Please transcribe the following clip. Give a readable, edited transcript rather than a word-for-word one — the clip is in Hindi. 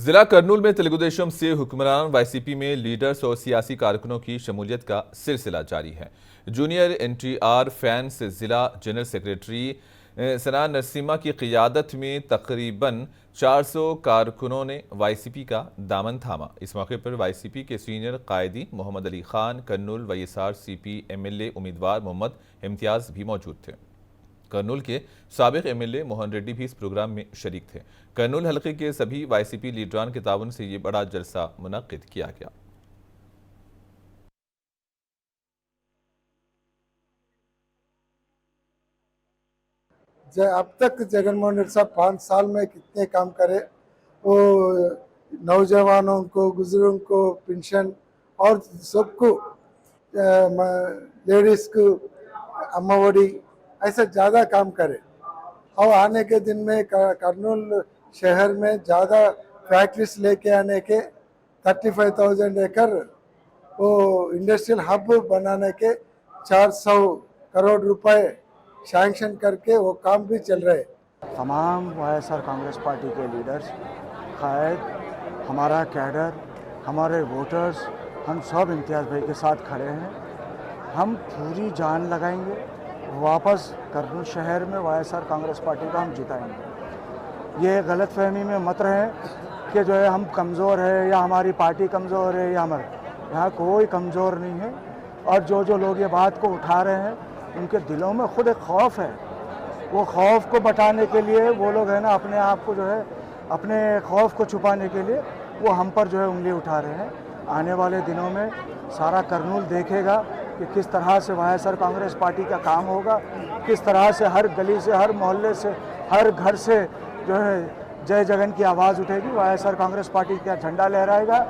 जिला करनूल में तेलुगुदेशम से हुक्मरान वाईसीपी में लीडर्स और सियासी कारकुनों की शमूलियत का सिलसिला जारी है। जूनियर एनटीआर फैंस जिला जनरल सेक्रेटरी सना नरसिम्हा की क़ियादत में तकरीबन 400 कारकुनों ने वाईसीपी का दामन थामा। इस मौके पर वाईसीपी के सीनियर कायदी मोहम्मद अली खान, करनूल वाईएसआर-सीपी एमएलए उम्मीदवार मोहम्मद इम्तियाज भी मौजूद थे। करनूल के साबिक एमएलए मोहन रेड्डी भी इस प्रोग्राम में शरीक थे। करनूल हलके के सभी वाईसीपी लीडरान के ताउन से ये बड़ा जलसा मुनक्किद किया गया। अब तक जगनमोहन रेड्डी साहब 5 साल में कितने काम करे, वो नौजवानों को, बुजुर्गों को पेंशन और सबको, लेडीज को अम्मावड़ी, ऐसा ज़्यादा काम करे। और आने के दिन में करनूल शहर में ज़्यादा फैक्ट्रीज लेके आने के 35,000 एकड़ वो इंडस्ट्रियल हब बनाने के 400 करोड़ रुपए सैंक्शन करके वो काम भी चल रहे हैं। तमाम वाईएसआर कांग्रेस पार्टी के लीडर्स, कायद, हमारा कैडर, हमारे वोटर्स, हम सब इम्तियाज़ भाई के साथ खड़े हैं। हम पूरी जान लगाएंगे, वापस करनूल शहर में वाईएसआर कांग्रेस पार्टी को हम जिताएंगे। ये गलतफहमी में मत रहें कि जो है हम कमज़ोर है या हमारी पार्टी कमज़ोर है या हमारे, यहाँ कोई कमज़ोर नहीं है। और जो लोग ये बात को उठा रहे हैं उनके दिलों में खुद एक खौफ है। वो खौफ को बटाने के लिए वो लोग है ना, अपने आप को जो है, अपने खौफ को छुपाने के लिए वो हम पर जो है उंगली उठा रहे हैं। आने वाले दिनों में सारा करनूल देखेगा कि किस तरह से वाईएसआर कांग्रेस पार्टी का काम होगा, किस तरह से हर गली से, हर मोहल्ले से, हर घर से जो है जय जगन की आवाज़ उठेगी, वाईएसआर कांग्रेस पार्टी का झंडा लहराएगा।